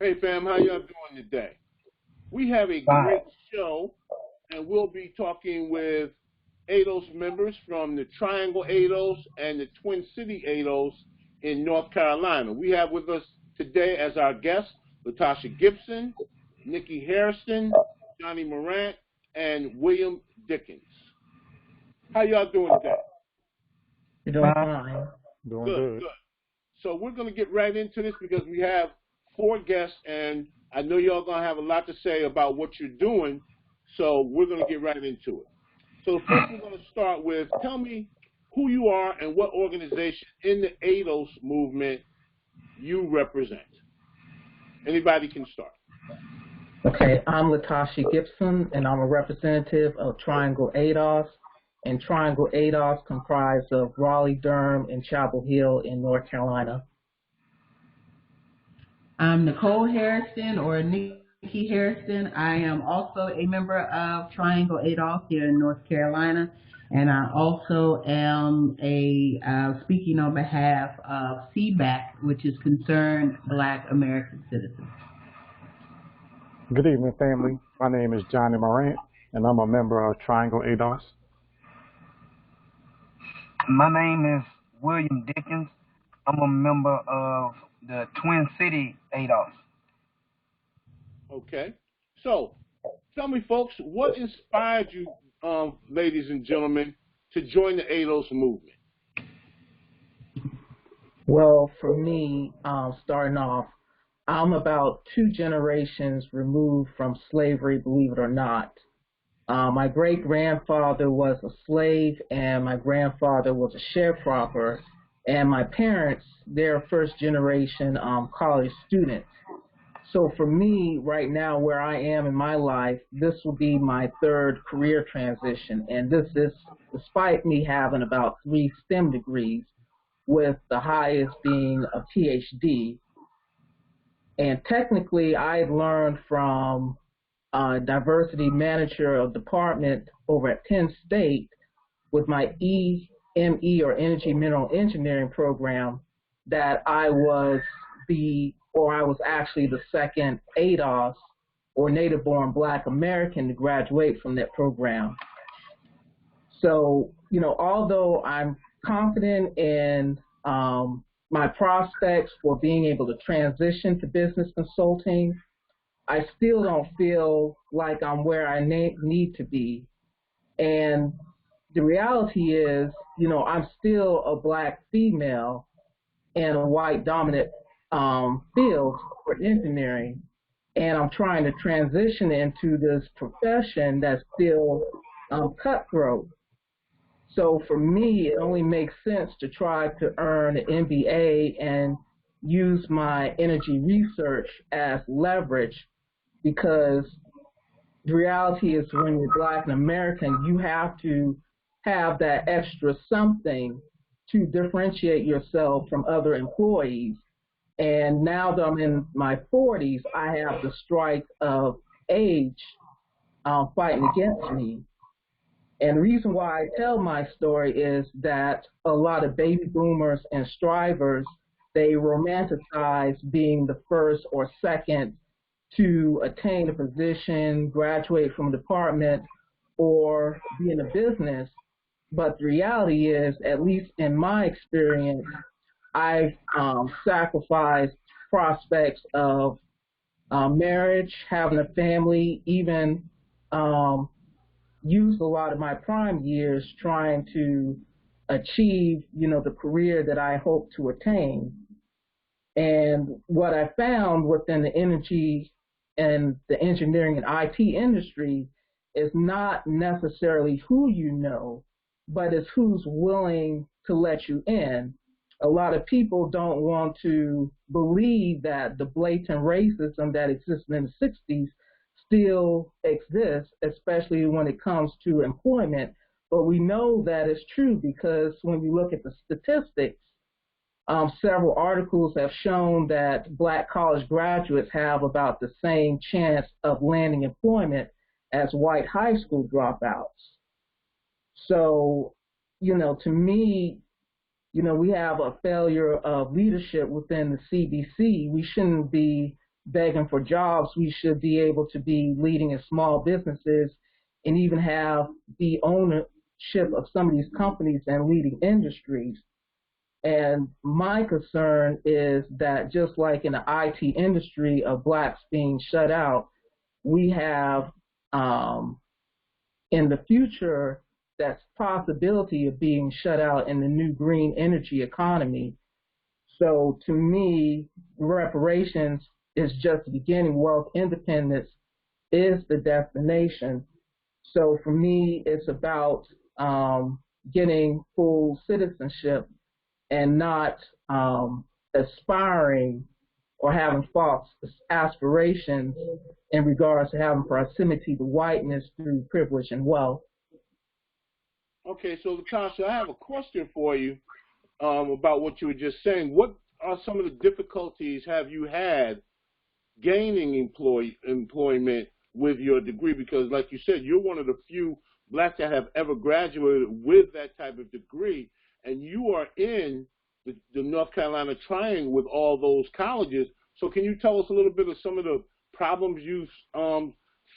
Hey fam, how y'all doing today? We have a great show, and we'll be talking with ADOS members from the Triangle ADOS and the Twin City ADOS in North Carolina. We have with us today as our guests Latasha Gibson, Nikki Harrison, Johnny Morant, and William Dickens. How y'all doing today? You're doing fine. Doing good. So we're going to get right into this because we have 4 guests, and I know y'all going to have a lot to say about what you're doing, so we're going to get right into it. So first we're going to start with, tell me who you are and what organization in the ADOS movement you represent. Anybody can start. Okay, I'm Latasha Gibson, and I'm a representative of Triangle ADOS, and Triangle ADOS comprised of Raleigh, Durham, and Chapel Hill in North Carolina. I'm Nicole Harrison, or Nikki Harrison. I am also a member of Triangle ADOS here in North Carolina, and I also am speaking on behalf of CBAC, which is Concerned Black American Citizens. Good evening, family. My name is Johnny Morant, and I'm a member of Triangle ADOS. My name is William Dickens. I'm a member of the Twin City ADOS. Okay. So, tell me, folks, what inspired you, ladies and gentlemen, to join the ADOS movement? Well, for me, starting off, I'm about 2 generations removed from slavery, believe it or not. My great-grandfather was a slave, and my grandfather was a sharecropper, and my parents, they're first-generation college students. So for me, right now, where I am in my life, this will be my 3rd career transition, and this is despite me having about 3 STEM degrees, with the highest being a PhD. And technically, I learned from diversity manager of department over at Penn State with my EME, or Energy Mineral Engineering program, that I was actually the 2nd ADOS, or Native Born Black American, to graduate from that program. So, you know, although I'm confident in my prospects for being able to transition to business consulting, I still don't feel like I'm where I need to be. And the reality is, you know, I'm still a Black female in a white dominant field for engineering, and I'm trying to transition into this profession that's still cutthroat. So for me, it only makes sense to try to earn an MBA and use my energy research as leverage, because the reality is when you're Black and American, you have to have that extra something to differentiate yourself from other employees. And now that I'm in my 40s, I have the strike of age fighting against me. And the reason why I tell my story is that a lot of baby boomers and strivers, they romanticize being the 1st or 2nd to attain a position, graduate from a department, or be in a business. But the reality is, at least in my experience, I've sacrificed prospects of marriage, having a family, even used a lot of my prime years trying to achieve, you know, the career that I hope to attain. And what I found within the energy and the engineering and IT industry is not necessarily who you know, but it's who's willing to let you in. a lot of people don't want to believe that the blatant racism that existed in the 60s still exists, especially when it comes to employment. But we know that it's true because when you look at the statistics, several articles have shown that black college graduates have about the same chance of landing employment as white high school dropouts. So, to me, we have a failure of leadership within the CBC. We shouldn't be begging for jobs. We should be able to be leading in small businesses and even have the ownership of some of these companies and leading industries. And my concern is that just like in the IT industry of blacks being shut out, we have in the future that possibility of being shut out in the new green energy economy. So to me, reparations is just the beginning. Wealth independence is the destination. So for me, it's about getting full citizenship and not aspiring or having false aspirations in regards to having proximity to whiteness through privilege and wealth. Okay, so Latasha, I have a question for you about what you were just saying. What are some of the difficulties have you had gaining employment with your degree? Because like you said, you're one of the few blacks that have ever graduated with that type of degree, and you are in the North Carolina Triangle with all those colleges. So can you tell us a little bit of some of the problems you've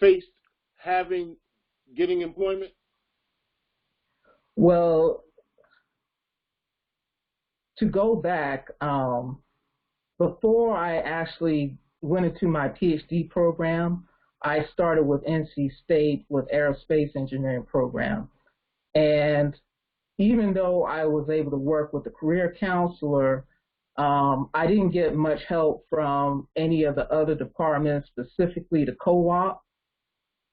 faced getting employment? Well, to go back, before I actually went into my PhD program, I started with NC State with aerospace engineering program. And even though I was able to work with a career counselor, I didn't get much help from any of the other departments, specifically the co-op.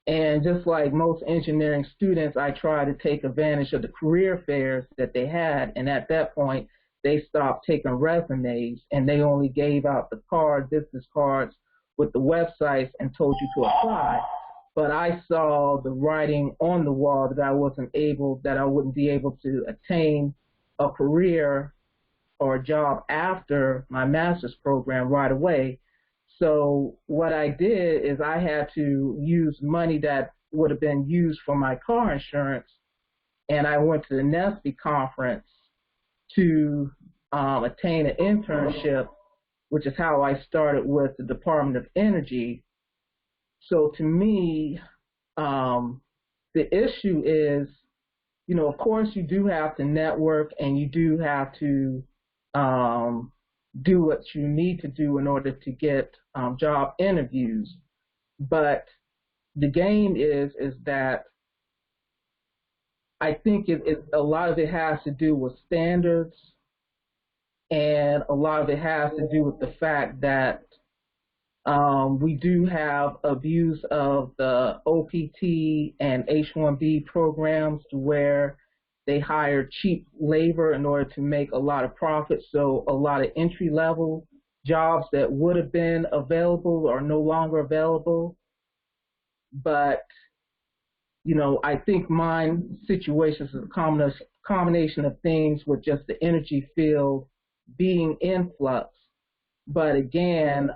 And just like most engineering students, I tried to take advantage of the career fairs that they had. And at that point, they stopped taking resumes and they only gave out the business cards with the websites and told you to apply. But I saw the writing on the wall that I wouldn't be able to attain a career or a job after my master's program right away. So what I did is I had to use money that would have been used for my car insurance, and I went to the NESB conference to attain an internship, which is how I started with the Department of Energy. So to me, the issue is, of course you do have to network and you do have to do what you need to do in order to get job interviews. But the game is that I think a lot of it has to do with standards, and a lot of it has to do with the fact that we do have abuse of the OPT and H-1B programs to where they hire cheap labor in order to make a lot of profit. So a lot of entry-level jobs that would have been available are no longer available. But, I think my situation is a combination of things with just the energy field being in flux. But again,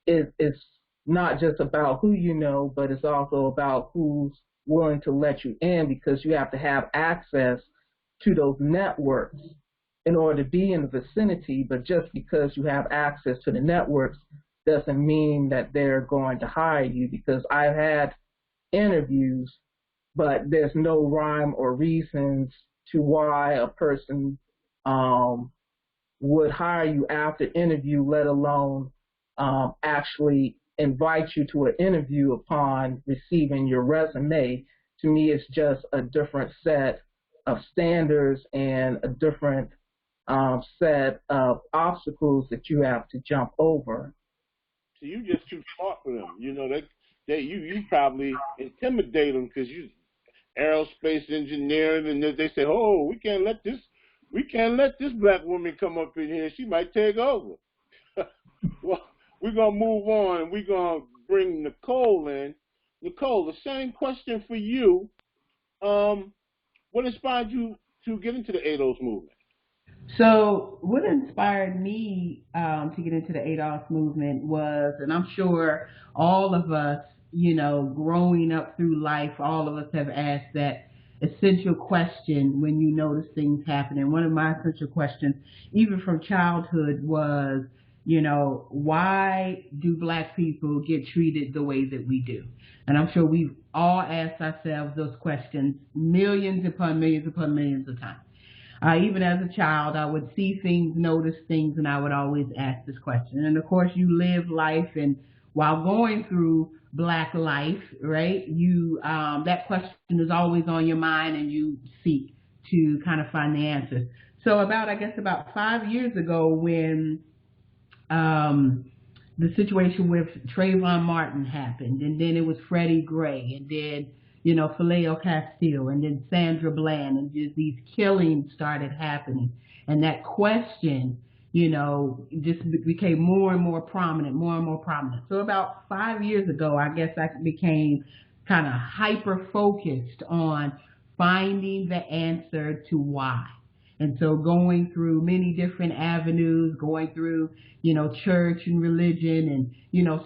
it's not just about who you know, but it's also about who's willing to let you in, because you have to have access to those networks in order to be in the vicinity. But just because you have access to the networks doesn't mean that they're going to hire you, because I've had interviews, but there's no rhyme or reasons to why a person would hire you after interview, let alone actually invite you to an interview upon receiving your resume. To me, it's just a different set of standards and a different set of obstacles that you have to jump over. So you just too smart for them. You probably intimidate them because you aerospace engineering, and they say, oh, we can't let this We can't let this black woman come up in here. She might take over. Well, we're going to move on, and we're going to bring Nicole in. Nicole, the same question for you. What inspired you to get into the ADOS movement? So what inspired me to get into the ADOS movement was, and I'm sure all of us, growing up through life, all of us have asked that essential question when you notice things happening. One of my essential questions, even from childhood, was, why do black people get treated the way that we do? And I'm sure we've all asked ourselves those questions millions upon millions upon millions of times. Even as a child, I would see things, notice things, and I would always ask this question. And of course, you live life, and while going through black life, right, you that question is always on your mind, and you seek to kind of find the answers. So about 5 years ago, when the situation with Trayvon Martin happened, and then it was Freddie Gray, and then Phileo Castile, and then Sandra Bland, and just these killings started happening, and that question, just became more and more prominent, more and more prominent. So about 5 years ago, I guess I became kind of hyper focused on finding the answer to why. And so going through many different avenues, going through, church and religion, and,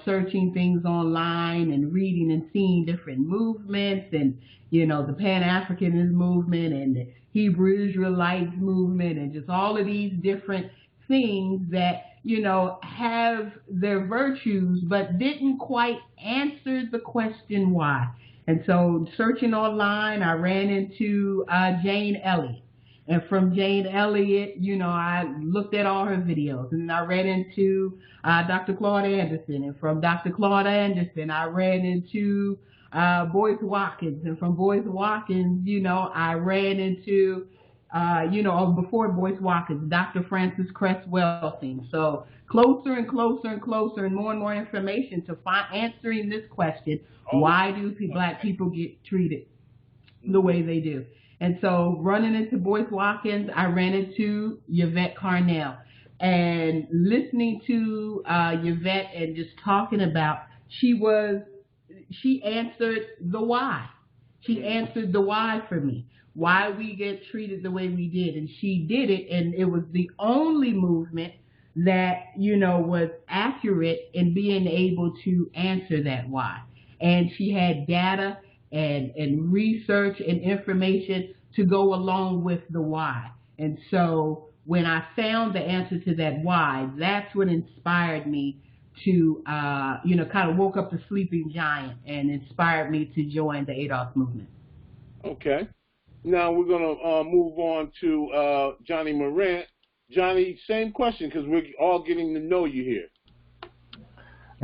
searching things online and reading and seeing different movements, and, the Pan-Africanist movement and the Hebrew Israelites movement, and just all of these different things that, have their virtues, but didn't quite answer the question why. And so searching online, I ran into Jane Elliott. And from Jane Elliott, I looked at all her videos, and I ran into Dr. Claude Anderson. And from Dr. Claude Anderson, I ran into Boyce Watkins. And from Boyce Watkins, I ran into, before Boyce Watkins, Dr. Francis Cress Welsing. So closer and closer and closer, and more information to answering this question: why do black people get treated the way they do? And so running into Boyce Watkins, I ran into Yvette Carnell. And listening to Yvette and just talking about, she answered the why. She answered the why for me, why we get treated the way we did. And she did it, and it was the only movement that, was accurate in being able to answer that why. And she had data and research and information to go along with the why. And so when I found the answer to that why, that's what inspired me to, kind of woke up the sleeping giant and inspired me to join the ADOS movement. Okay. Now we're going to move on to Johnny Morant. Johnny, same question, because we're all getting to know you here.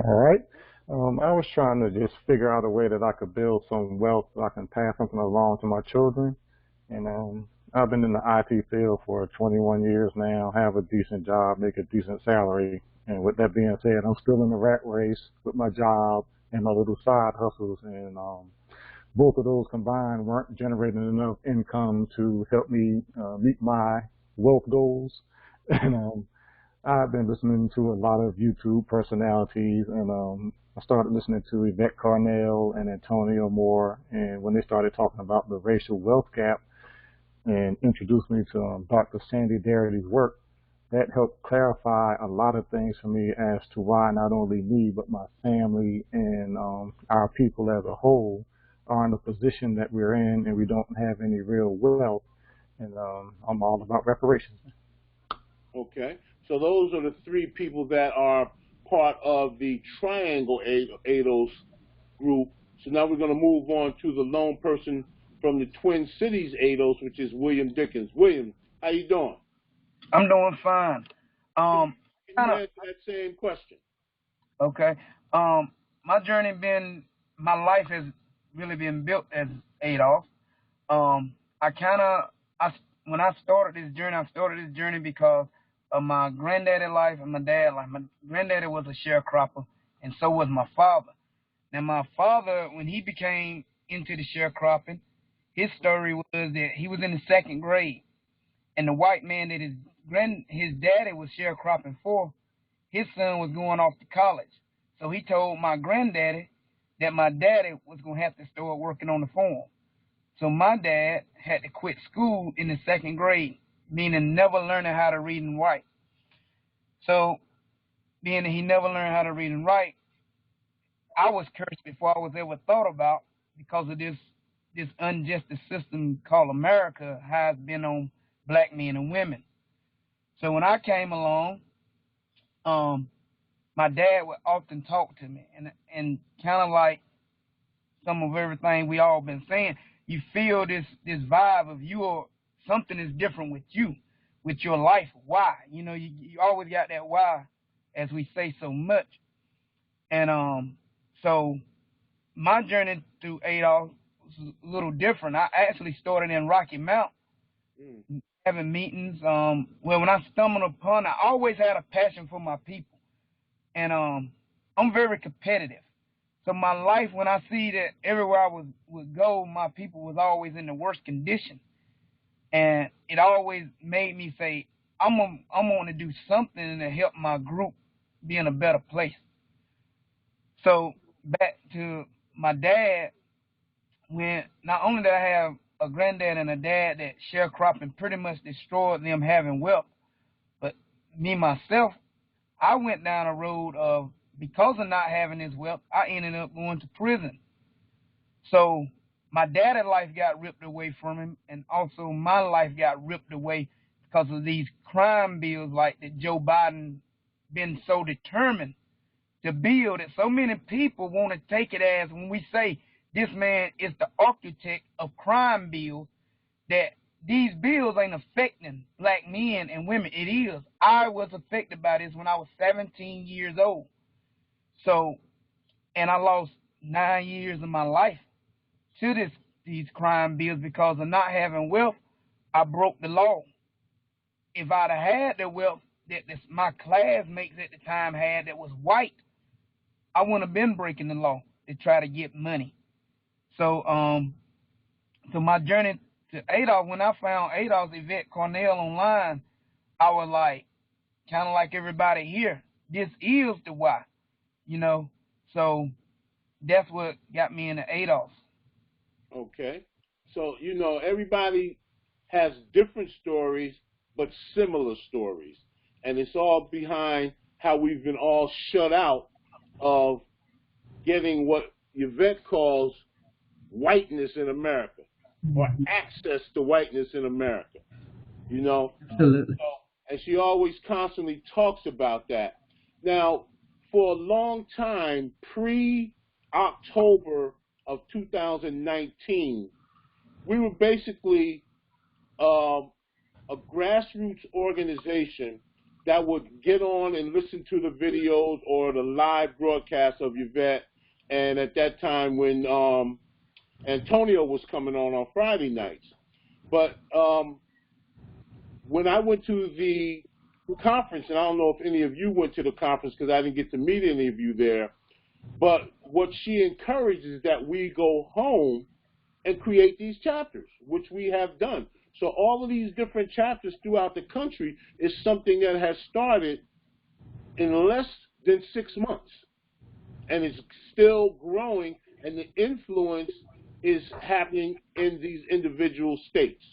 All right. I was trying to just figure out a way that I could build some wealth so I can pass something along to my children. And I've been in the IT field for 21 years now, have a decent job, make a decent salary. And with that being said, I'm still in the rat race with my job and my little side hustles. And both of those combined weren't generating enough income to help me meet my wealth goals. And I've been listening to a lot of YouTube personalities, and I started listening to Yvette Carnell and Antonio Moore, and when they started talking about the racial wealth gap and introduced me to Dr. Sandy Darity's work, that helped clarify a lot of things for me as to why not only me, but my family and our people as a whole are in the position that we're in, and we don't have any real wealth. And I'm all about reparations. Okay. So those are the three people that are part of the Triangle ADOS group. So now we're going to move on to the lone person from the Twin Cities ADOS, which is William Dickens. William, how you doing? I'm doing fine. Can you answer that same question? Okay. My life has really been built as ADOS. When I started this journey because of my granddaddy life and my dad life. My granddaddy was a sharecropper, and so was my father. Now, my father, when he became into the sharecropping, his story was that he was in the second grade, and the white man that his daddy was sharecropping for, his son was going off to college. So he told my granddaddy that my daddy was going to have to start working on the farm. So my dad had to quit school in the 2nd grade, meaning never learning how to read and write. So being that he never learned how to read and write, I was cursed before I was ever thought about because of this unjust system called America has been on black men and women. So when I came along, my dad would often talk to me, and kind of like some of everything we all been saying, you feel this vibe of something is different with you, with your life. Why? You know, you always got that why, as we say so much. And so my journey through ADOS was a little different. I actually started in Rocky Mount, having meetings. Well, when I stumbled upon, I always had a passion for my people, and I'm very competitive. So my life, when I see that everywhere I would go, my people was always in the worst condition, and it always made me say, I'm going to do something to help my group be in a better place. So back to my dad, when not only did I have a granddad and a dad that sharecropping pretty much destroyed them having wealth, but me myself, I went down a road of, because of not having his wealth, I ended up going to prison. So my dad's life got ripped away from him, and also my life got ripped away because of these crime bills like that Joe Biden been so determined to build it. So many people want to take it as, when we say this man is the architect of crime bills, that these bills ain't affecting black men and women. It is. I was affected by this when I was 17 years old. So, and I lost 9 years of my life to these crime bills because of not having wealth. I broke the law. If I'd have had the wealth that my classmates at the time had that was white, I wouldn't have been breaking the law to try to get money. So so my journey to ADOS, when I found ADOS Yvette Cornell online, I was like, kind of like everybody here, this is the why, you know. So that's what got me into ADOS. Okay. So, you know, everybody has different stories, but similar stories. And it's all behind how we've been all shut out of getting what Yvette calls whiteness in America, or access to whiteness in America, you know. Absolutely. So, and she always constantly talks about that. Now, for a long time, pre-October of 2019, we were basically a grassroots organization that would get on and listen to the videos or the live broadcast of Yvette. And at that time, when Antonio was coming on Friday nights. But when I went to the conference, and I don't know if any of you went to the conference because I didn't get to meet any of you there, but what she encourages is that we go home and create these chapters, which we have done. So all of these different chapters throughout the country is something that has started in less than 6 months, and it's still growing, and the influence is happening in these individual states.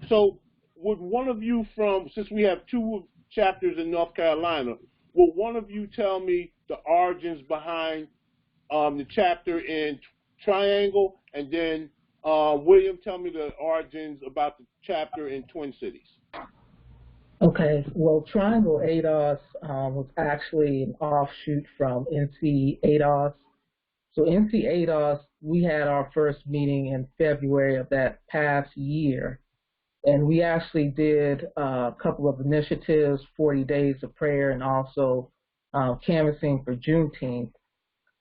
So would one of you since we have 2 chapters in North Carolina, will one of you tell me the origins behind the chapter in Triangle, and then William, tell me the origins about the chapter in Twin Cities? Okay, well, Triangle ADOS was actually an offshoot from NC ADOS. So NC ADOS, we had our first meeting in February of that past year, and we actually did a couple of initiatives, 40 days of prayer, and also canvassing for Juneteenth.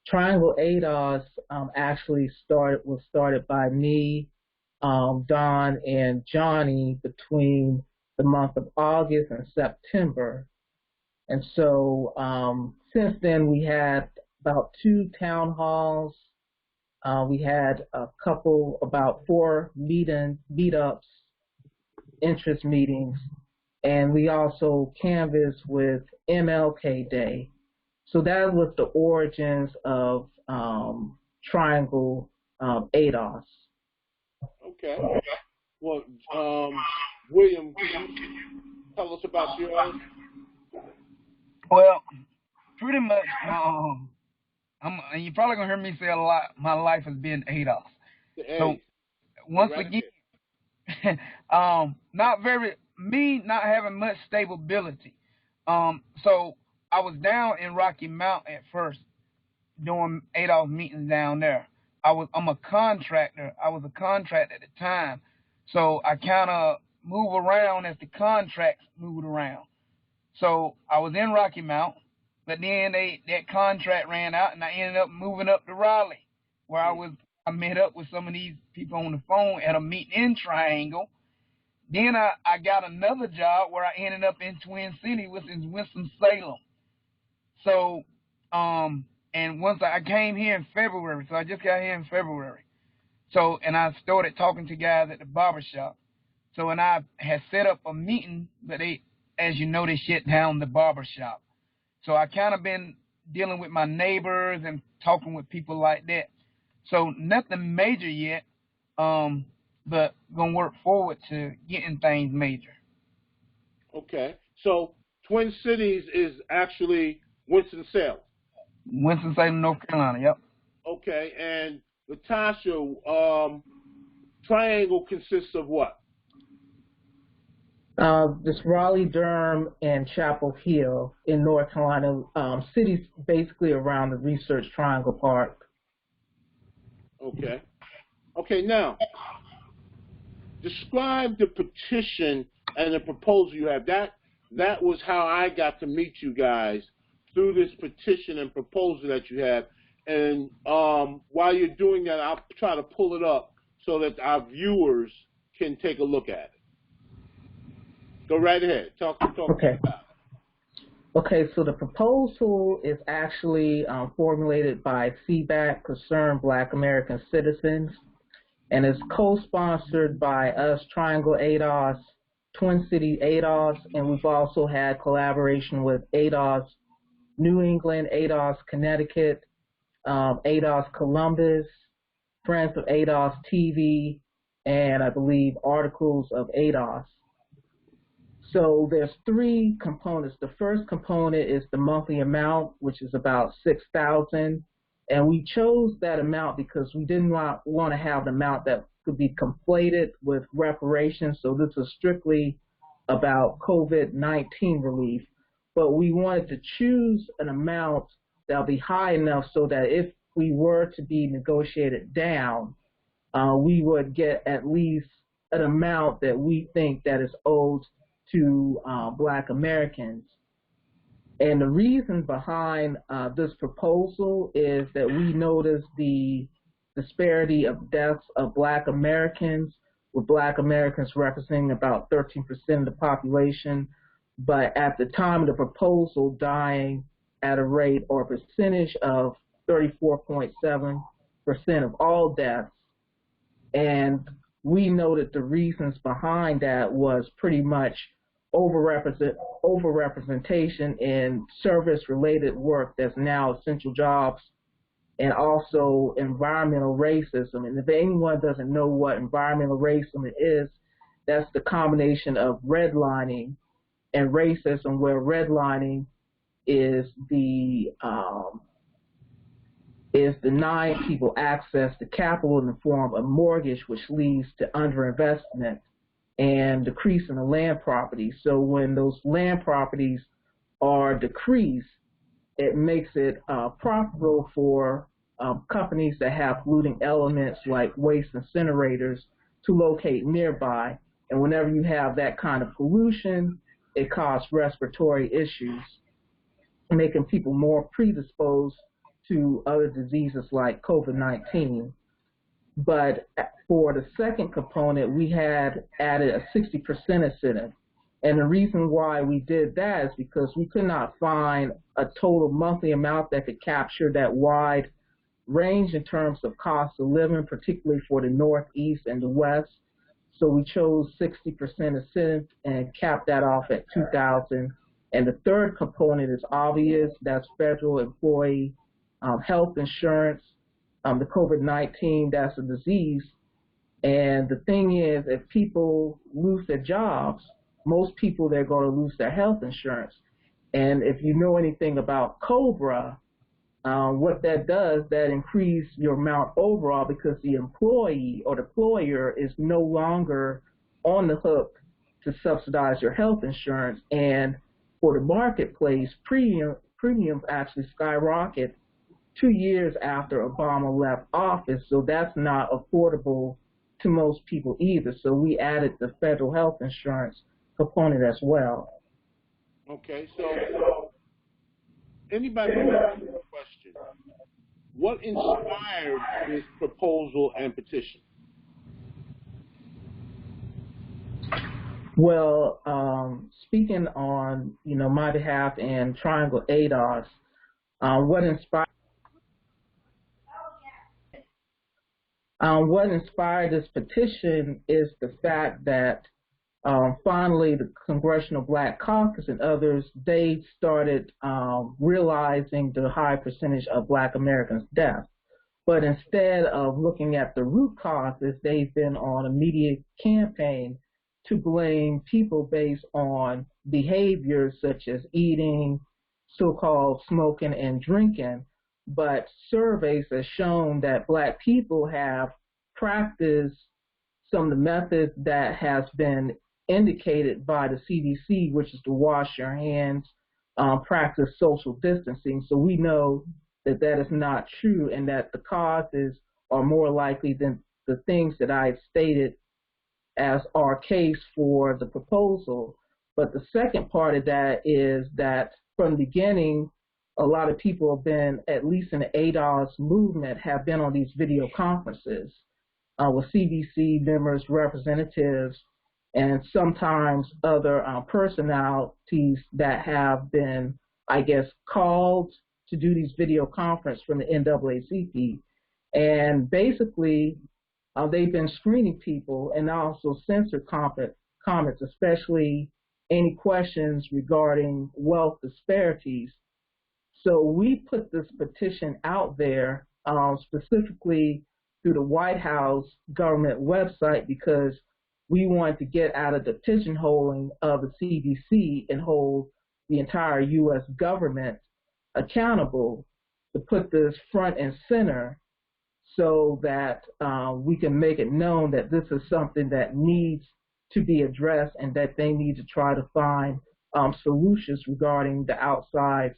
Triangle ADOS actually was started by me, Don, and Johnny between the month of August and September. And so since then, we had about 2 town halls. We had about 4 meetups. interest meetings, and we also canvassed with MLK Day. So that was the origins of Triangle ADOS. Okay. Well, William, can you tell us about yours? Well, pretty much, you're probably gonna hear me say a lot. My life has been ADOS. So Hey, once right again, ahead. not having much stability. So I was down in Rocky Mount at first doing ADOS meetings down there. I'm a contractor. I was a contractor at the time, so I kind of move around as the contracts moved around. So I was in Rocky Mount, but then that contract ran out, and I ended up moving up to Raleigh, where I met up with some of these people on the phone at a meeting in Triangle. Then I got another job where I ended up in Twin City, which is Winston-Salem. So, and once I came here in February, so I just got here in February. So, and I started talking to guys at the barber shop. So, and I had set up a meeting, but they, as you know, they shut down the barber shop. So I kind of been dealing with my neighbors and talking with people like that. So nothing major yet, but gonna work forward to getting things major. Okay. So Twin Cities is actually Winston-Salem. Winston-Salem, North Carolina. Yep. Okay. And Latasha, Triangle consists of what? This Raleigh, Durham, and Chapel Hill in North Carolina, cities basically around the Research Triangle Park. Okay. Okay, now, describe the petition and the proposal you have. That was how I got to meet you guys, through this petition and proposal that you have. And while you're doing that, I'll try to pull it up so that our viewers can take a look at it. Go right ahead. Talk Okay. about it. Okay, so the proposal is actually formulated by CBAC, Concerned Black American Citizens, and is co-sponsored by us, Triangle ADOS, Twin City ADOS, and we've also had collaboration with ADOS New England, ADOS Connecticut, ADOS Columbus, Friends of ADOS TV, and I believe Articles of ADOS. So there's three components. The first component is the monthly amount, which is about $6,000, and we chose that amount because we didn't want to have an amount that could be conflated with reparations. So this is strictly about COVID-19 relief, but we wanted to choose an amount that'll be high enough so that if we were to be negotiated down, we would get at least an amount that we think that is owed to Black Americans. And the reason behind this proposal is that we noticed the disparity of deaths of Black Americans, with Black Americans representing about 13% of the population, but at the time of the proposal dying at a rate or a percentage of 34.7% of all deaths. And we noted the reasons behind that was pretty much overrepresentation in service-related work that's now essential jobs, and also environmental racism. And if anyone doesn't know what environmental racism is, that's the combination of redlining and racism, where redlining is denying people access to capital in the form of mortgage, which leads to underinvestment and decrease in the land properties. So when those land properties are decreased, it makes it profitable for companies that have polluting elements like waste incinerators to locate nearby. And whenever you have that kind of pollution, it causes respiratory issues, making people more predisposed to other diseases like COVID-19. But for the second component, we had added a 60% incentive. And the reason why we did that is because we could not find a total monthly amount that could capture that wide range in terms of cost of living, particularly for the Northeast and the West. So we chose 60% incentive and capped that off at 2,000. And the third component is obvious. That's federal employee health insurance. The COVID-19, that's a disease. And the thing is, if people lose their jobs, most people, they're going to lose their health insurance. And if you know anything about COBRA, what that does, that increase your amount overall because the employee or the employer is no longer on the hook to subsidize your health insurance. And for the marketplace, premiums actually skyrocket 2 years after Obama left office. So that's not affordable to most people either. So we added the federal health insurance component as well. Okay, so anybody can ask a question. What inspired this proposal and petition? Well, speaking on my behalf and Triangle ADOS, what inspired this petition is the fact that finally the Congressional Black Caucus and others, they started realizing the high percentage of Black Americans' deaths. But instead of looking at the root causes, they've been on a media campaign to blame people based on behaviors such as eating, so-called smoking and drinking. But surveys have shown that Black people have practiced some of the methods that has been indicated by the CDC, which is to wash your hands, practice social distancing. So we know that that is not true and that the causes are more likely than the things that I've stated as our case for the proposal. But the second part of that is that from the beginning, a lot of people have been, at least in the ADOS movement, have been on these video conferences with CDC members, representatives, and sometimes other personalities that have been, I guess, called to do these video conference from the NAACP. And basically, they've been screening people and also censored comments, especially any questions regarding wealth disparities. So we put this petition out there specifically through the White House government website because we wanted to get out of the pigeonholing of the CDC and hold the entire U.S. government accountable, to put this front and center so that we can make it known that this is something that needs to be addressed and that they need to try to find solutions regarding the outside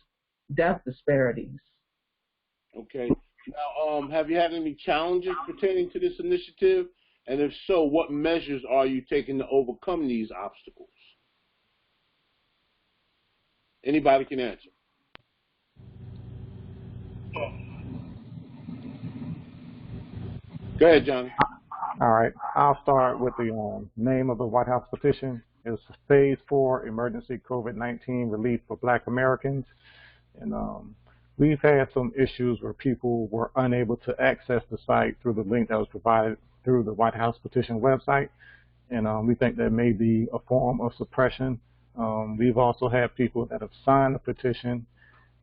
death disparities. Okay. Now, have you had any challenges pertaining to this initiative? And if so, what measures are you taking to overcome these obstacles? Anybody can answer. Go ahead, Johnny. All right, I'll start with the name of the White House petition. It's Phase 4 Emergency COVID-19 Relief for Black Americans. And we've had some issues where people were unable to access the site through the link that was provided through the White House petition website. And we think that may be a form of suppression. We've also had people that have signed the petition,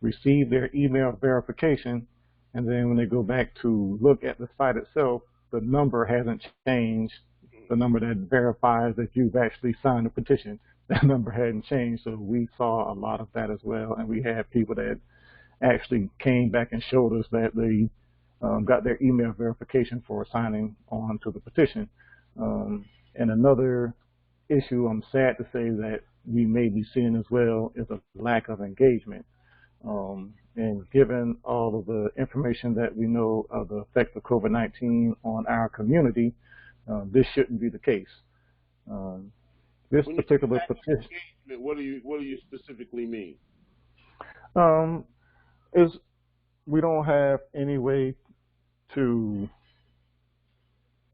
received their email verification, and then when they go back to look at the site itself, the number hasn't changed. The number that verifies that you've actually signed the petition, that number hadn't changed. So we saw a lot of that as well. And we had people that actually came back and showed us that they got their email verification for signing on to the petition. And another issue I'm sad to say that we may be seeing as well is a lack of engagement. And given all of the information that we know of the effects of COVID-19 on our community, this shouldn't be the case. This when particular petition. What do you specifically mean? Is we don't have any way to,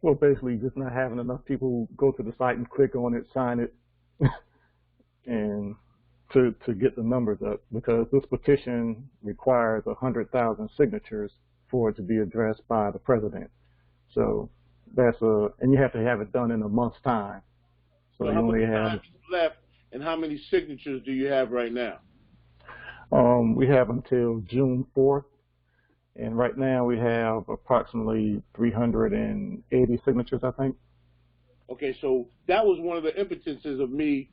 well, basically just not having enough people go to the site and click on it, sign it, and to get the numbers up, because this petition requires 100,000 signatures for it to be addressed by the president. So and you have to have it done in a month's time. So So you how much only time have, is left, and how many signatures do you have right now? we have until June 4th. And right now we have approximately 380 signatures, I think. Okay, so that was one of the impetuses of me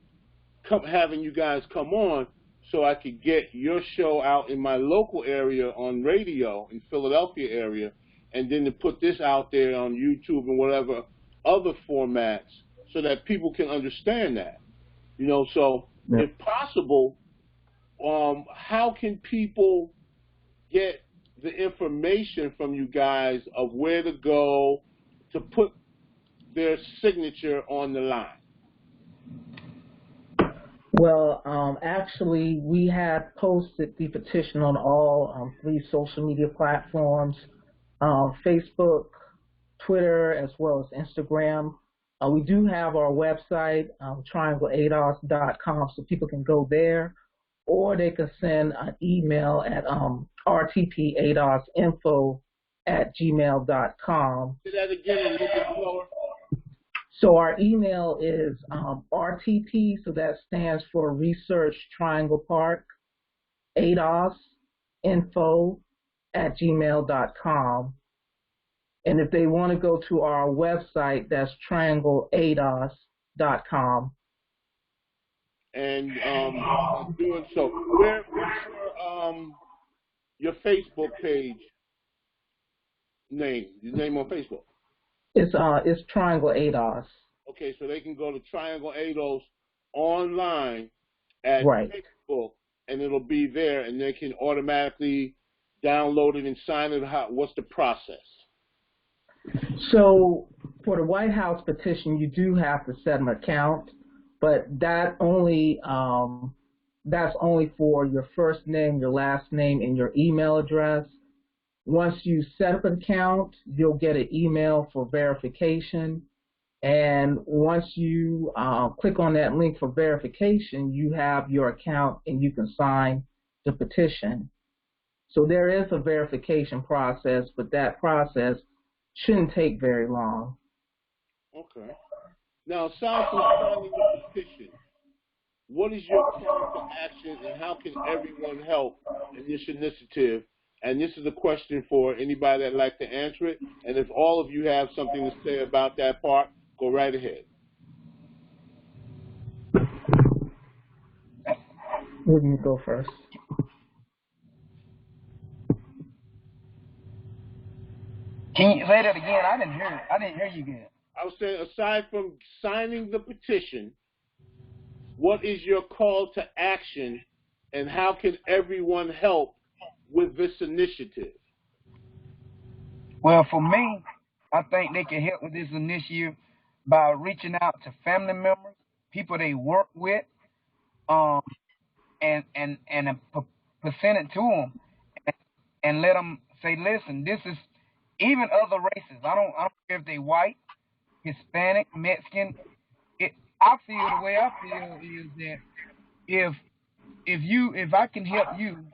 having you guys come on, so I could get your show out in my local area on radio in Philadelphia area, and then to put this out there on YouTube and whatever other formats so that people can understand that. You know, so Yeah. if possible, how can people get the information from you guys of where to go to put their signature on the line? Well, actually, we had posted the petition on all 3 social media platforms, Facebook, Twitter, as well as Instagram. We do have our website, triangleados.com, so people can go there, or they can send an email at rtpadosinfo@gmail.com. Say that again a little bit slower. So our email is RTP, so that stands for Research Triangle Park, ADOS, info@gmail.com. And if they want to go to our website, that's triangleados.com. And doing so, what's your Facebook page name? Your name on Facebook? It's Triangle ADOS. Okay, so they can go to Triangle ADOS online at Right. Facebook, and it'll be there, and they can automatically download it and sign it. What's the process? So for the White House petition, you do have to set an account, but that's only for your first name, your last name, and your email address. Once you set up an account, you'll get an email for verification. And once you click on that link for verification, you have your account and you can sign the petition. So there is a verification process, but that process shouldn't take very long. Okay. Now, aside from signing the petition, what is your call to action, and how can everyone help in this initiative? And this is a question for anybody that'd like to answer it. And if all of you have something to say about that part, go right ahead. Who can you go first? Can you say that again? I didn't hear you good. I was saying, aside from signing the petition, what is your call to action, and how can everyone help with this initiative? Well, for me, I think they can help with this initiative by reaching out to family members, people they work with, and present it to them, and let them say, listen, this is even other races. I don't care if they white, Hispanic, Mexican. I feel the way I feel is that if I can help you,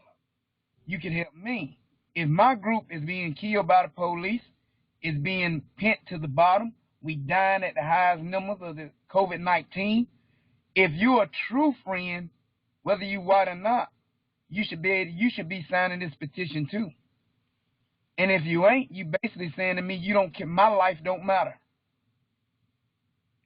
you can help me. If my group is being killed by the police, is being pinned to the bottom, we dying at the highest numbers of the COVID-19. If you're a true friend, whether you white or not, you should be signing this petition too. And if you ain't, you basically saying to me, you don't care, my life don't matter.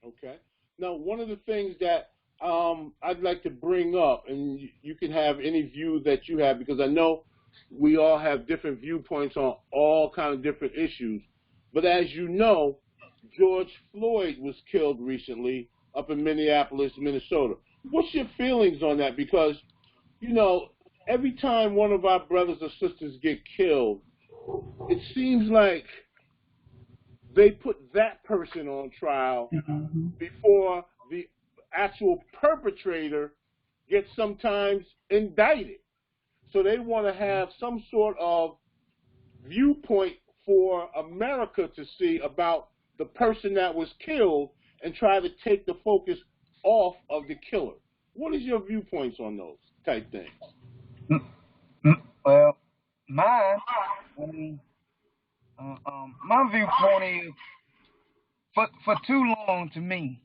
Okay. Now, one of the things that I'd like to bring up, and you can have any view that you have, because I know we all have different viewpoints on all kind of different issues. But as you know, George Floyd was killed recently up in Minneapolis, Minnesota. What's your feelings on that? Because, you know, every time one of our brothers or sisters get killed, it seems like they put that person on trial before the actual perpetrator gets sometimes indicted. So they want to have some sort of viewpoint for America to see about the person that was killed and try to take the focus off of the killer. What is your viewpoints on those type things? Well, mine, I mean, my viewpoint is for too long, to me,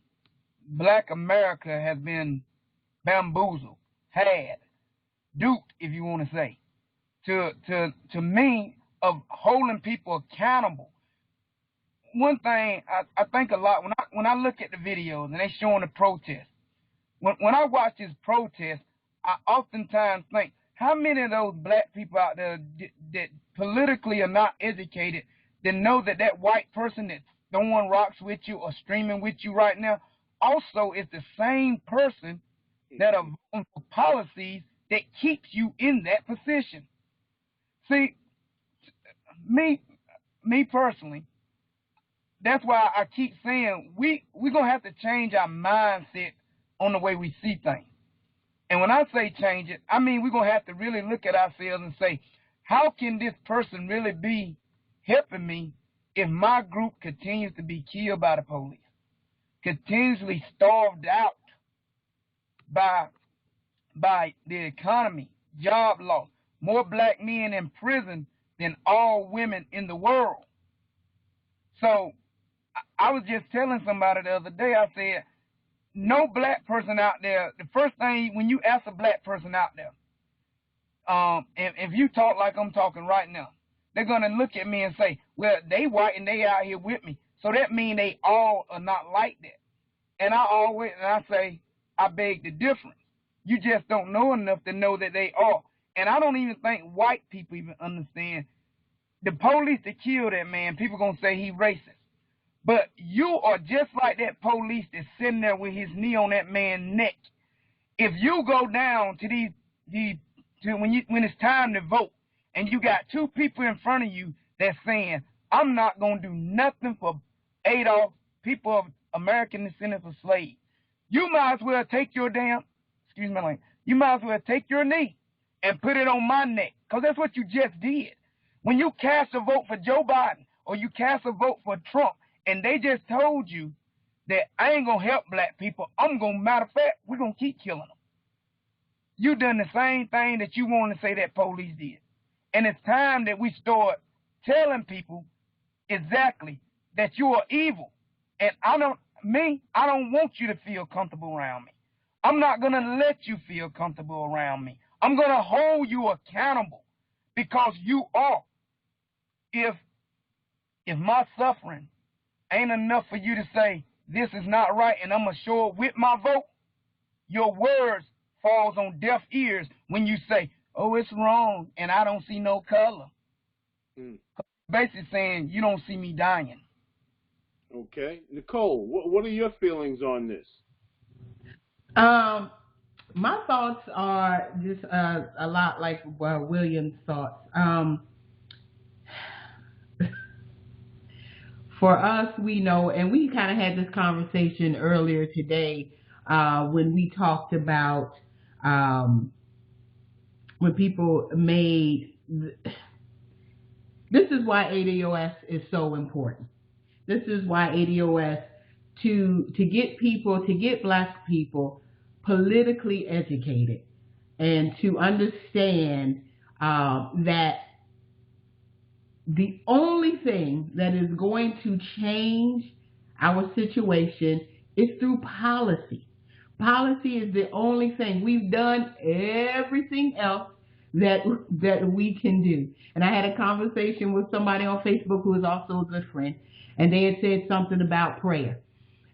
Black America has been bamboozled, had, duped, if you want to say, to me, of holding people accountable. One thing I think a lot when I look at the videos and they showing the protest. When I watch this protest, I oftentimes think, how many of those black people out there that politically are not educated, that know that that white person that's throwing rocks with you or streaming with you right now also is the same person that are voting for policies that keeps you in that position. See, me personally, that's why I keep saying we're gonna have to change our mindset on the way we see things. And when I say change it, I mean we're gonna have to really look at ourselves and say, how can this person really be helping me if my group continues to be killed by the police, continuously starved out by the economy, job loss, more black men in prison than all women in the world. So I was just telling somebody the other day, I said, no black person out there, the first thing when you ask a black person out there, if you talk like I'm talking right now, they're going to look at me and say, well, they white and they out here with me, so that means they all are not like that. And I say, I beg the difference. You just don't know enough to know that they are. And I don't even think white people even understand. The police that killed that man, people going to say he racist. But you are just like that police that's sitting there with his knee on that man's neck. If you go down to when it's time to vote, and you got two people in front of you that's saying, I'm not going to do nothing for ADOS, people of American descendants of slaves, you might as well take your you might as well take your knee and put it on my neck, because that's what you just did. When you cast a vote for Joe Biden or you cast a vote for Trump, and they just told you that I ain't going to help black people, matter of fact, we're going to keep killing them. You done the same thing that you want to say that police did. And it's time that we start telling people exactly that you are evil. And I don't want you to feel comfortable around me. I'm not going to let you feel comfortable around me. I'm going to hold you accountable, because you are. If my suffering ain't enough for you to say, this is not right, and I'm going to show it with my vote, your words falls on deaf ears when you say, oh, it's wrong, and I don't see no color. Basically saying, you don't see me dying. Okay. Nicole, what are your feelings on this? My thoughts are just a lot like William's thoughts. For us, we know, and we kind of had this conversation earlier today when we talked about when people made. This is why ADOS is so important. This is why ADOS to get black people politically educated and to understand that the only thing that is going to change our situation is through policy. Policy is the only thing. We've done everything else that we can do. And I had a conversation with somebody on Facebook who is also a good friend, and they had said something about prayer.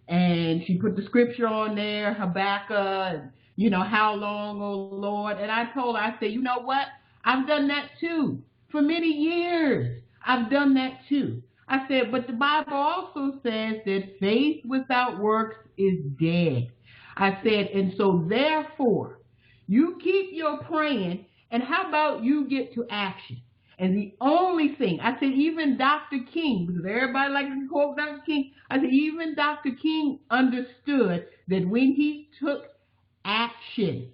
And she put the scripture on there, Habakkuk, and, how long, oh Lord. And I told her, I said, you know what? I've done that too. For many years, I've done that too. I said, but the Bible also says that faith without works is dead. I said, and so therefore, you keep your praying, and how about you get to action? And the only thing, I said, even Dr. King, because everybody likes to quote Dr. King, I said, even Dr. King understood that when he took action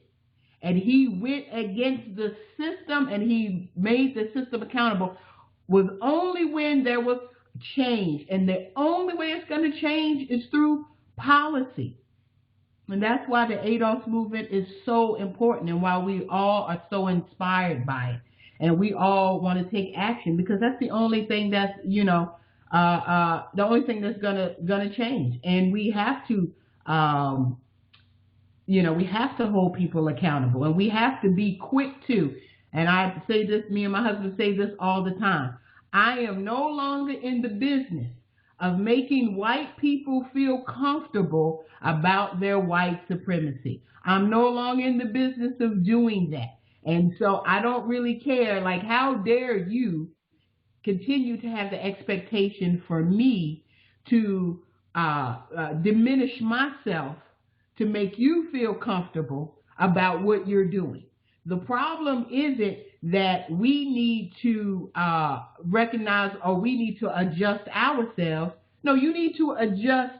and he went against the system and he made the system accountable, was only when there was change. And the only way it's going to change is through policy. And that's why the ADOS movement is so important, and why we all are so inspired by it. And we all want to take action, because that's the only thing that's, the only thing that's gonna change. And we have to, um, we have to hold people accountable, and we have to be quick to. And I say this, me and my husband say this all the time. I am no longer in the business of making white people feel comfortable about their white supremacy. I'm no longer in the business of doing that. And so I don't really care. Like, how dare you continue to have the expectation for me to diminish myself to make you feel comfortable about what you're doing. The problem isn't that we need to recognize or we need to adjust ourselves. No, you need to adjust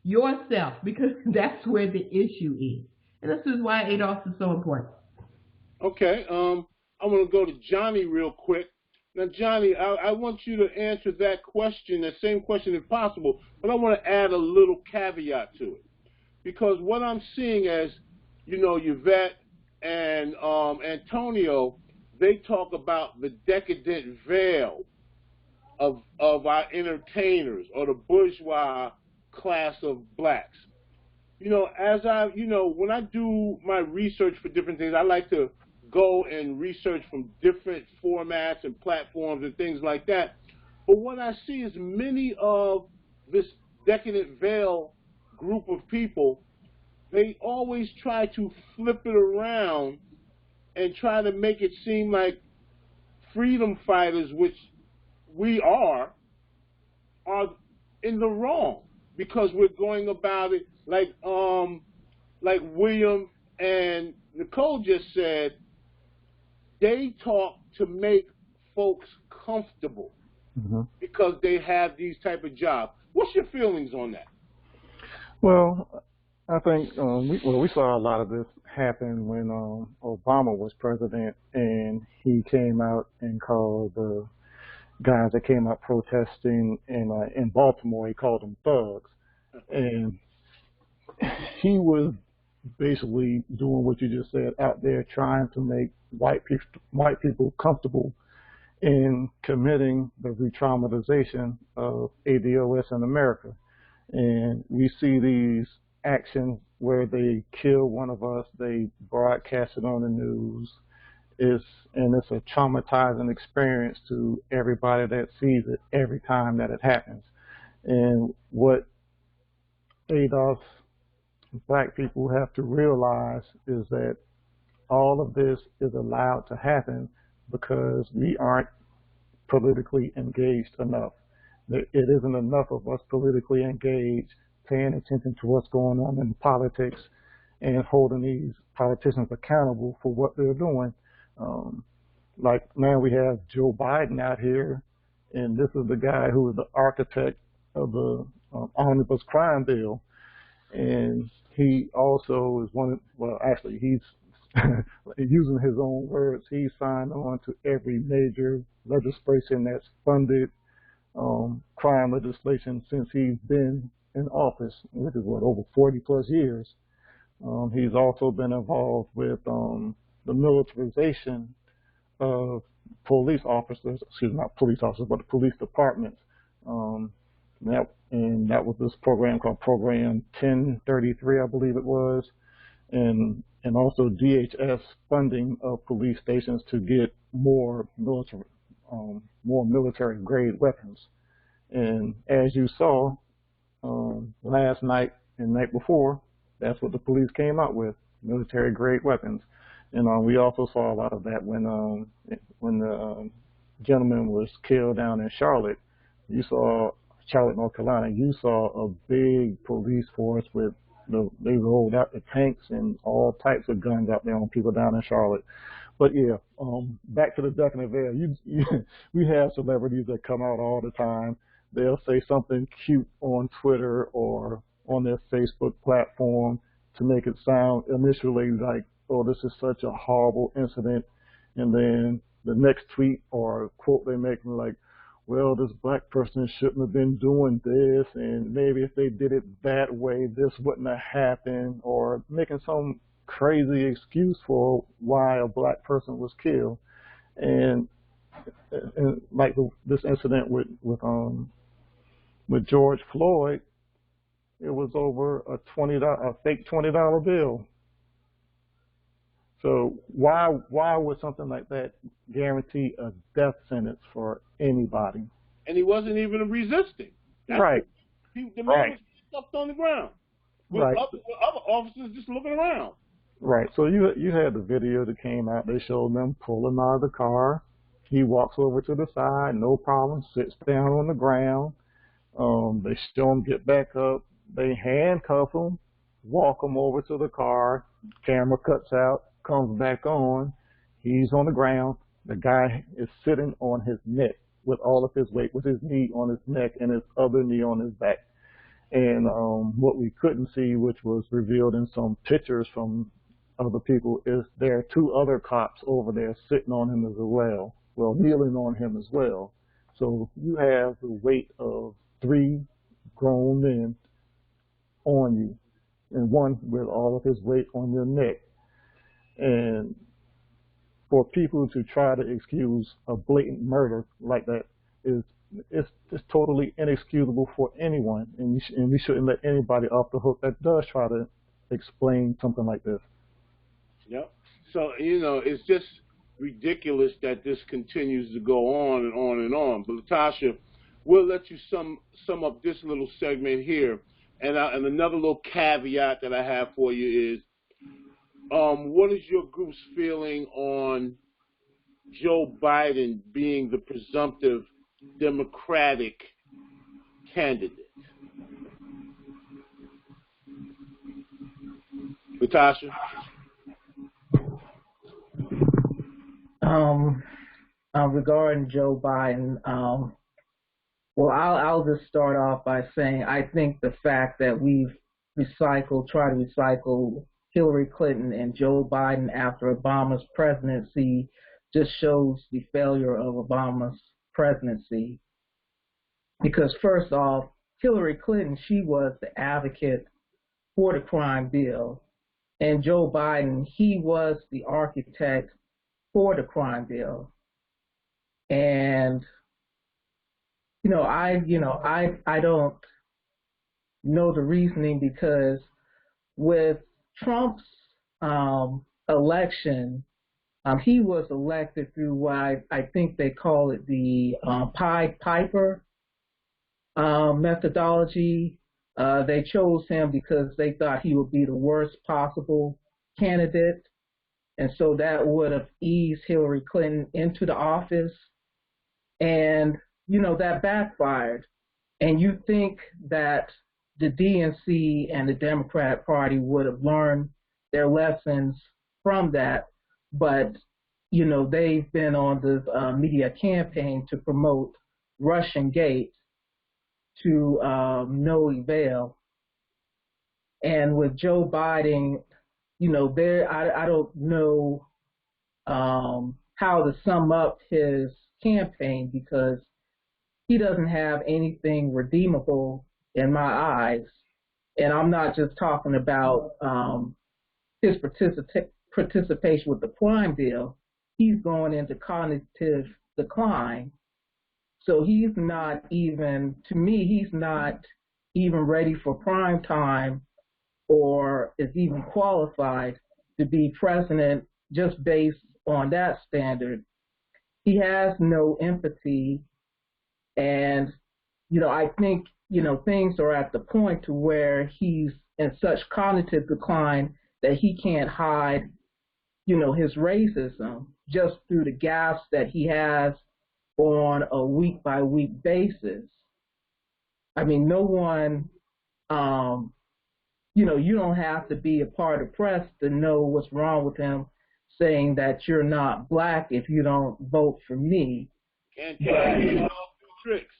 yourself, because that's where the issue is. And this is why ADOS is so important. Okay, I want to go to Johnny real quick. Now, Johnny, I want you to answer that question, the same question if possible, but I want to add a little caveat to it. Because what I'm seeing as, Yvette and Antonio, they talk about the decadent veil of our entertainers or the bourgeois class of blacks. When I do my research for different things, I like to go and research from different formats and platforms and things like that. But what I see is many of this decadent veil group of people, they always try to flip it around and try to make it seem like freedom fighters, which we are in the wrong, because we're going about it like William and Nicole just said. They talk to make folks comfortable because they have these type of jobs. What's your feelings on that? Well, I think we saw a lot of this happen when Obama was president, and he came out and called the guys that came out protesting in Baltimore, he called them thugs, and he was basically doing what you just said, out there trying to make white people comfortable in committing the re-traumatization of ADOS in America. And we see these actions where they kill one of us, they broadcast it on the news. It's a traumatizing experience to everybody that sees it every time that it happens. And what ADOS black people have to realize is that all of this is allowed to happen because we aren't politically engaged enough. It isn't enough of us politically engaged, paying attention to what's going on in politics and holding these politicians accountable for what they're doing. Like now we have Joe Biden out here, and this is the guy who is the architect of the omnibus crime bill. And he also is he's using his own words, he signed on to every major legislation that's funded crime legislation since he's been in office, which is over 40 plus years. He's also been involved with the militarization of police officers, not police officers, but the police departments. That was this program called Program 1033, I believe it was, and also DHS funding of police stations to get more military grade weapons. And as you saw last night and night before, that's what the police came out with, military grade weapons. And we also saw a lot of that when the gentleman was killed down in Charlotte. Charlotte, North Carolina, you saw a big police force they rolled out the tanks and all types of guns out there on people down in Charlotte. But yeah, back to the decadent veil. We have celebrities that come out all the time. They'll say something cute on Twitter or on their Facebook platform to make it sound initially like, oh, this is such a horrible incident. And then the next tweet or quote they make like, well, this black person shouldn't have been doing this, and maybe if they did it that way, this wouldn't have happened, or making some crazy excuse for why a black person was killed. And like this incident with With George Floyd, it was over a fake $20 bill. So why would something like that guarantee a death sentence for anybody? And he wasn't even resisting. That's Right. The man was stuffed on the ground with Right. other officers just looking around. Right. So you had the video that came out. They showed them pulling out of the car. He walks over to the side, no problem, sits down on the ground. They show him get back up. They handcuff him, walk him over to the car. Camera cuts out, comes back on. He's on the ground. The guy is sitting on his neck with all of his weight, with his knee on his neck and his other knee on his back. And what we couldn't see, which was revealed in some pictures from other people, is there are two other cops over there sitting on him as well, kneeling on him as well. So you have the weight of 3 grown men on you, and one with all of his weight on your neck. And for people to try to excuse a blatant murder like that it's totally inexcusable for anyone, and we shouldn't let anybody off the hook that does try to explain something like this. Yep. So, it's just ridiculous that this continues to go on and on and on. But Latasha, we'll let you sum up this little segment here. And another little caveat that I have for you is, what is your group's feeling on Joe Biden being the presumptive Democratic candidate? Latasha? Regarding Joe Biden, well, I'll just start off by saying I think the fact that we've tried to recycle Hillary Clinton and Joe Biden after Obama's presidency just shows the failure of Obama's presidency. Because first off, Hillary Clinton, she was the advocate for the crime bill, and Joe Biden, he was the architect for the crime bill. And I don't know the reasoning, because with Trump's election, he was elected through what I think they call it the Pied Piper methodology. They chose him because they thought he would be the worst possible candidate, and so that would have eased Hillary Clinton into the office. And that backfired. And you think that the DNC and the Democrat Party would have learned their lessons from that, but they've been on this media campaign to promote Russian Gate to no avail. And with Joe Biden, I don't know how to sum up his campaign, because he doesn't have anything redeemable in my eyes. And I'm not just talking about his participation with the crime bill. He's going into cognitive decline. So he's not even, to me, he's not even ready for prime time, or is even qualified to be president just based on that standard. He has no empathy, and I think things are at the point to where he's in such cognitive decline that he can't hide his racism just through the gaps that he has on a week by week basis. I mean, no one you don't have to be a part of press to know what's wrong with him, saying that you're not black if you don't vote for me. Can't try all tricks.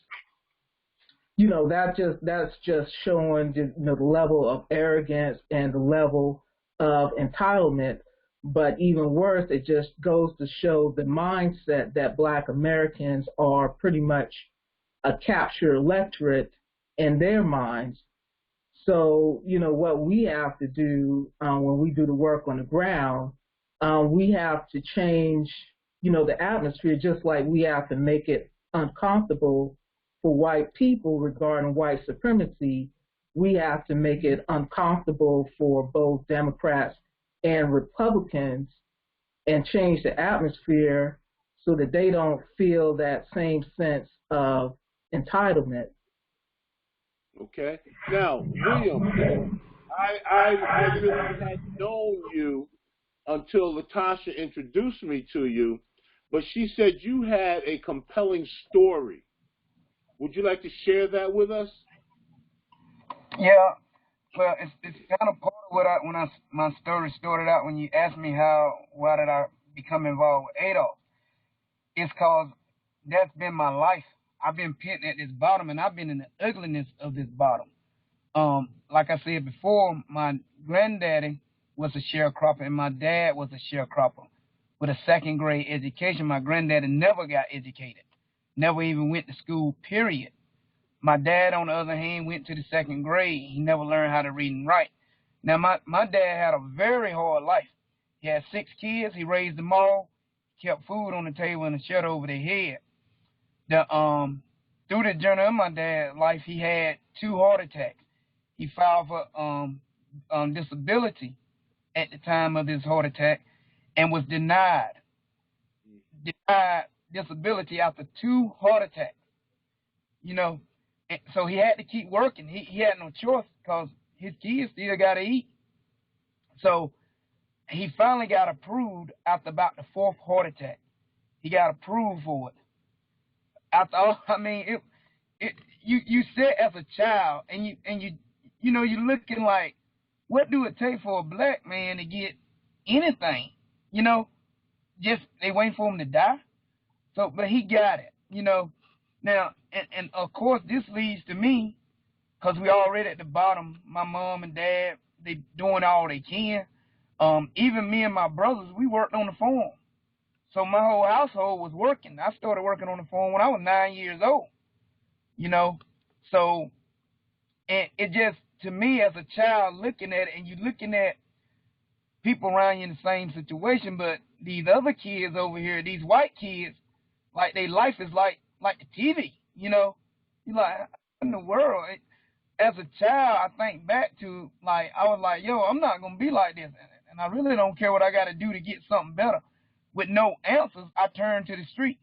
That's just showing the level of arrogance and the level of entitlement. But even worse, it just goes to show the mindset that Black Americans are pretty much a captured electorate in their minds. So, what we have to do when we do the work on the ground, we have to change, the atmosphere, just like we have to make it uncomfortable for white people regarding white supremacy, we have to make it uncomfortable for both Democrats and Republicans and change the atmosphere so that they don't feel that same sense of entitlement. Okay. Now, William, I really hadn't known you until Latasha introduced me to you, but she said you had a compelling story. Would you like to share that with us? Yeah, well, it's kind of part of what my story started out when you asked me why did I become involved with ADOS. It's cause that's been my life. I've been pitting at this bottom, and I've been in the ugliness of this bottom. Like I said before, my granddaddy was a sharecropper, and my dad was a sharecropper with a second grade education. My granddaddy never got educated, never even went to school, period. My dad, on the other hand, went to the second grade. He never learned how to read and write. Now, my dad had a very hard life. He had 6 kids. He raised them all, kept food on the table and a shelter over their head. Through the journey of my dad's life, he had 2 heart attacks. He filed for disability at the time of his heart attack and was denied disability after 2 heart attacks. You know, and so he had to keep working. He had no choice because his kids still got to eat. So he finally got approved after about the 4th heart attack. He got approved for it. After all, I mean, you sit as a child and you're looking like, what do it take for a black man to get anything? Just they waiting for him to die. So, but he got it. Now, and of course, this leads to me, because we already at the bottom. My mom and dad, they doing all they can. Even me and my brothers, we worked on the farm. So my whole household was working. I started working on the farm when I was 9 years old. So, and it just, to me as a child, looking at it, and you're looking at people around you in the same situation, but these other kids over here, these white kids, like their life is like the TV, You're like, how in the world? As a child, I think back to, like, I was like, yo, I'm not going to be like this. And I really don't care what I got to do to get something better. With no answers, I turned to the streets.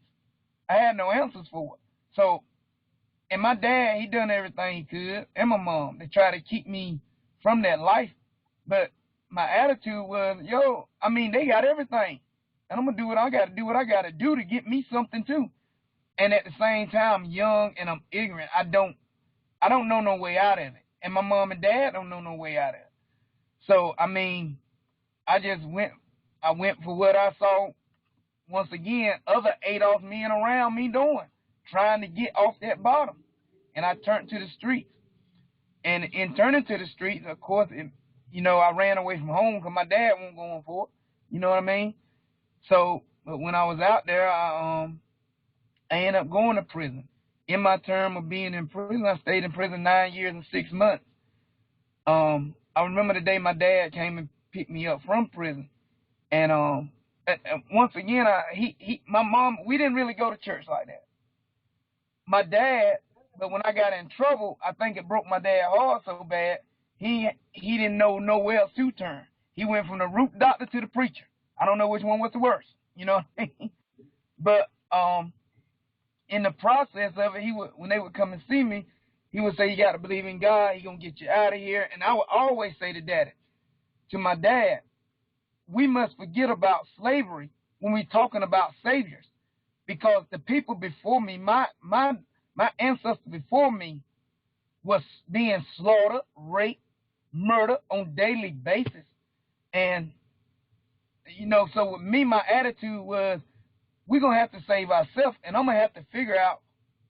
I had no answers for it. So, and my dad, he done everything he could, and my mom, to try to keep me from that life. But my attitude was, yo, I mean, they got everything. And I'm going to do what I got to do to get me something too. And at the same time, I'm young and I'm ignorant. I don't know no way out of it. And my mom and dad don't know no way out of it. So, I mean, I went for what I saw, once again, other ADOS men around me doing, trying to get off that bottom. And I turned to the streets. And in turning to the streets, of course, I ran away from home because my dad wasn't going for it. You know what I mean? So, but when I was out there, I ended up going to prison. In my term of being in prison, I stayed in prison 9 years and 6 months. I remember the day my dad came and picked me up from prison. And once again, my mom, we didn't really go to church like that. My dad, but when I got in trouble, I think it broke my dad's heart so bad, he didn't know nowhere else to turn. He went from the root doctor to the preacher. I don't know which one was the worst, you know what I mean? But in the process of it, when they would come and see me, he would say, you got to believe in God. He's going to get you out of here. And I would always say to my dad, we must forget about slavery when we're talking about saviors. Because the people before me, my ancestors before me, was being slaughtered, raped, murdered on a daily basis. And, so with me, my attitude was, we're going to have to save ourselves, and I'm going to have to figure out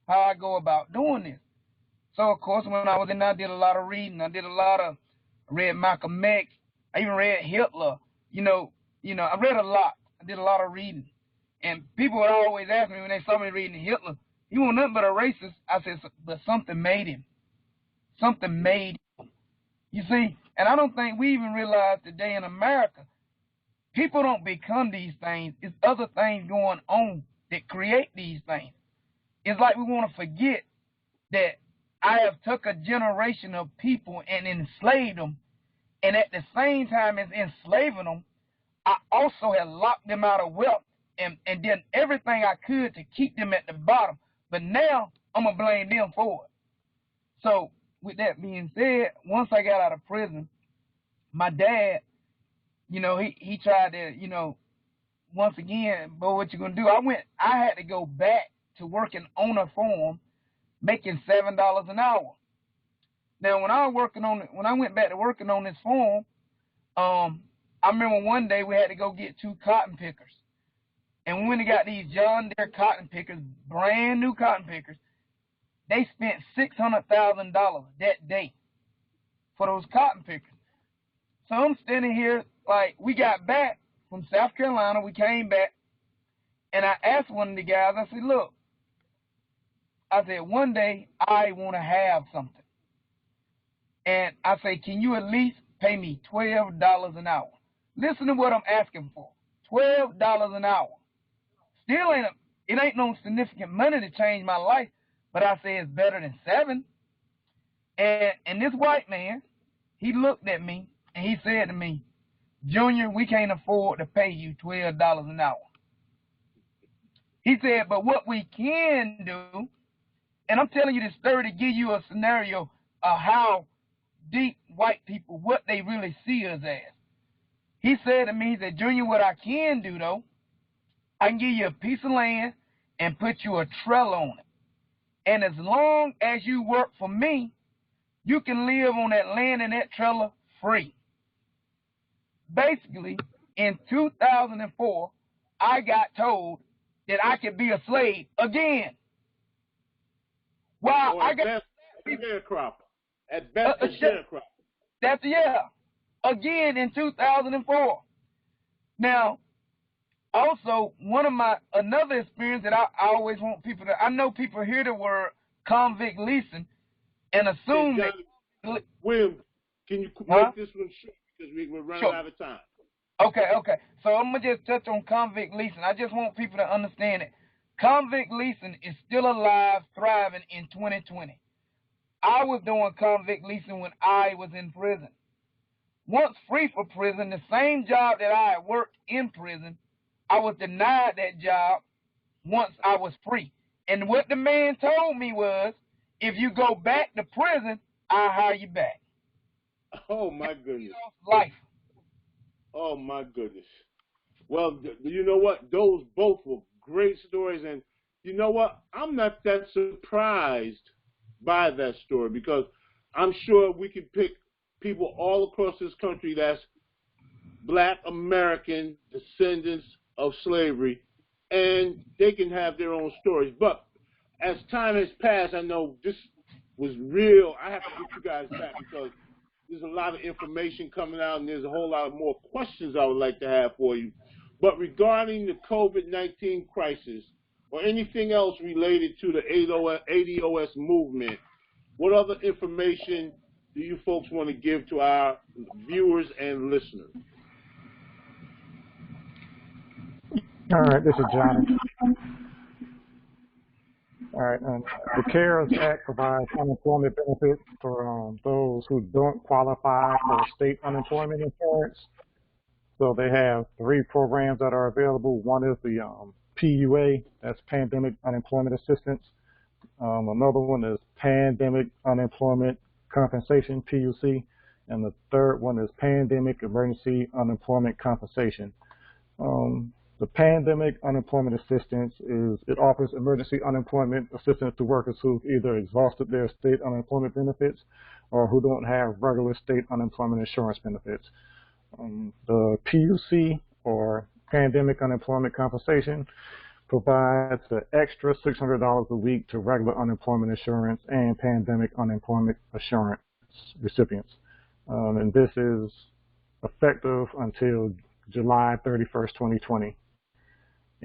how I go about doing this. So, of course, when I was in there, I did a lot of reading. I read Malcolm X. I even read Hitler. I read a lot. I did a lot of reading. And people would always ask me when they saw me reading Hitler, he wasn't nothing but a racist. I said, but something made him. Something made him. You see, and I don't think we even realize today in America, people don't become these things. It's other things going on that create these things. It's like we want to forget that I have took a generation of people and enslaved them, and at the same time as enslaving them, I also have locked them out of wealth and done everything I could to keep them at the bottom. But now I'm gonna blame them for it. So with that being said, once I got out of prison, my dad, he tried to, once again, but what you gonna do? I had to go back to working on a farm, making $7 an hour. Now when I went back to working on this farm, I remember one day we had to go get 2 cotton pickers. And when we got these John Deere cotton pickers, brand new cotton pickers, they spent $600,000 that day for those cotton pickers. So I'm standing here, like, we got back from South Carolina, we came back, and I asked one of the guys, I said, look, I said, one day I want to have something. And I said, can you at least pay me $12 an hour? Listen to what I'm asking for, $12 an hour. Still it ain't no significant money to change my life, but I say it's better than 7. And this white man, he looked at me and he said to me, Junior, we can't afford to pay you $12 an hour. He said, but what we can do, and I'm telling you this story to give you a scenario of how deep white people, what they really see us as. He said to me, he said, Junior, what I can do though, I can give you a piece of land and put you a trailer on it. And as long as you work for me, you can live on that land and that trailer free. Basically, in 2004, I got told that I could be a slave again. Wow, I got a sharecropper. At best, a sharecropper. That's again in 2004. Now, also, another experience that I always want people to, I know people hear the word convict leasing and assume that. William, can you make this one short because we're running out of time? Okay. So I'm going to just touch on convict leasing. I just want people to understand it. Convict leasing is still alive, thriving in 2020. I was doing convict leasing when I was in prison. Once free from prison, the same job that I had worked in prison, I was denied that job once I was free. And what the man told me was, if you go back to prison, I'll hire you back. Oh, my goodness. Life. Oh, my goodness. Well, you know what? Those both were great stories. And you know what? I'm not that surprised by that story because I'm sure we can pick people all across this country that's Black American descendants of slavery, and they can have their own stories. But as time has passed, I know this was real. I have to get you guys back because there's a lot of information coming out, and there's a whole lot of more questions I would like to have for you. But regarding the COVID-19 crisis or anything else related to the ADOS movement, what other information do you folks want to give to our viewers and listeners? All right, this is Johnny. All right, the CARES Act provides unemployment benefits for those who don't qualify for state unemployment insurance. So they have 3 programs that are available. One is the PUA, that's Pandemic Unemployment Assistance. Another one is Pandemic Unemployment Compensation, PUC. And the third one is Pandemic Emergency Unemployment Compensation. The Pandemic Unemployment Assistance it offers emergency unemployment assistance to workers who've either exhausted their state unemployment benefits or who don't have regular state unemployment insurance benefits. The PUC, or Pandemic Unemployment Compensation, provides the extra $600 a week to regular unemployment insurance and pandemic unemployment assurance recipients. And this is effective until July 31st, 2020.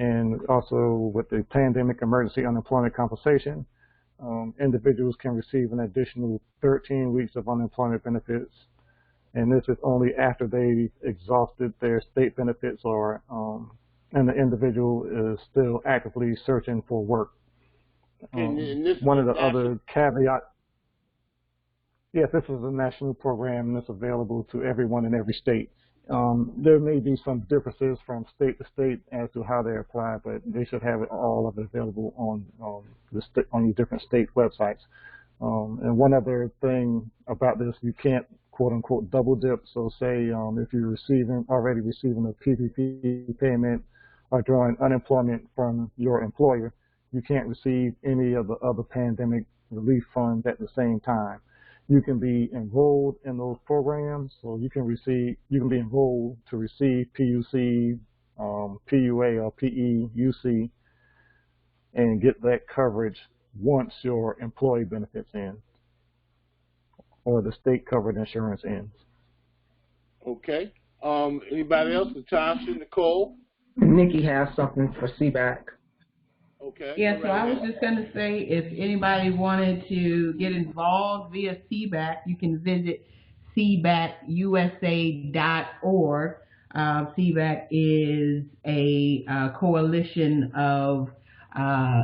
And also with the Pandemic Emergency Unemployment Compensation, individuals can receive an additional 13 weeks of unemployment benefits. And this is only after they've exhausted their state benefits and the individual is still actively searching for work. And this One of the national... other caveats, yes, this is a national program and it's available to everyone in every state. There may be some differences from state to state as to how they apply, but they should have it all of it available on your different state websites. And one other thing about this, you can't quote unquote double dip. So say if you're already receiving a PPP payment or drawing unemployment from your employer, you can't receive any of the other pandemic relief funds at the same time. You can be enrolled in those programs, so you can be enrolled to receive PUC, PUA, or PEUC, and get that coverage once your employee benefits end or the state covered insurance ends. Okay. Anybody else? Natasha, Nicole? Nikki has something for CBAC. Okay. Yeah, so I was just going to say, if anybody wanted to get involved via CBAC, you can visit cbacusa.org. CBAC is a coalition of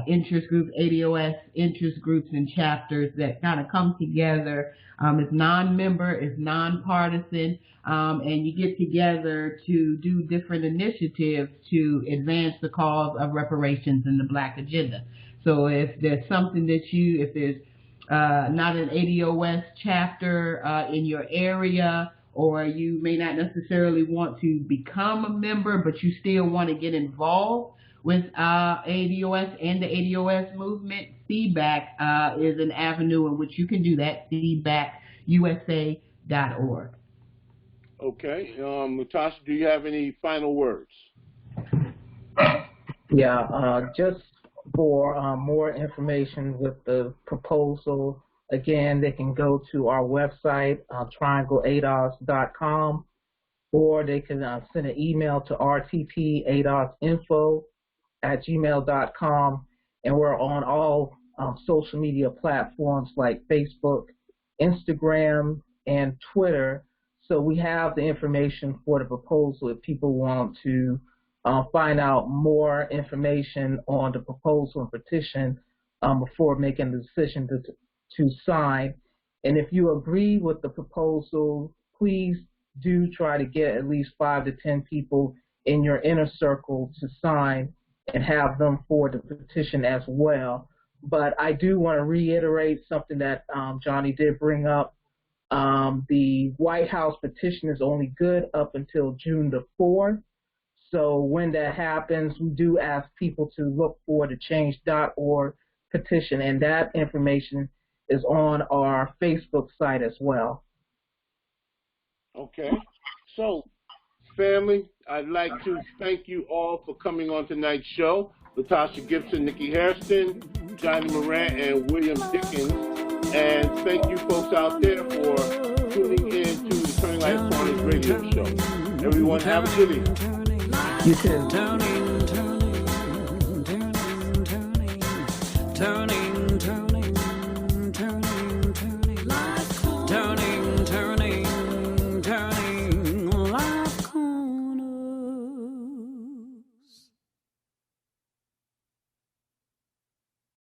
interest groups, ADOS interest groups and chapters that kind of come together. It's non-member, it's non-partisan, and you get together to do different initiatives to advance the cause of reparations in the Black agenda. So if there's something that if there's not an ADOS chapter in your area, or you may not necessarily want to become a member, but you still want to get involved with ADOS and the ADOS movement, CBAC is an avenue in which you can do that, cbacusa.org. Okay. Natasha, do you have any final words? Yeah, just for more information with the proposal, again, they can go to our website, triangleados.com, or they can send an email to rtpadosinfo@gmail.com, and we're on all social media platforms like Facebook, Instagram, and Twitter. So we have the information for the proposal if people want to find out more information on the proposal and petition before making the decision to sign. And if you agree with the proposal, please do try to get at least 5 to 10 people in your inner circle to sign and have them for the petition as well. But I do want to reiterate something that Johnny did bring up. The White House petition is only good up until June the 4th. So when that happens, we do ask people to look for the change.org petition, and that information is on our Facebook site as well. Okay. So, family, I'd like to thank you all for coming on tonight's show. Latasha Gibson, Nikki Hairston, Johnny Moran, and William Dickens. And thank you folks out there for tuning in to the Turning Lights On radio show. Everyone have a good evening. You too. Turning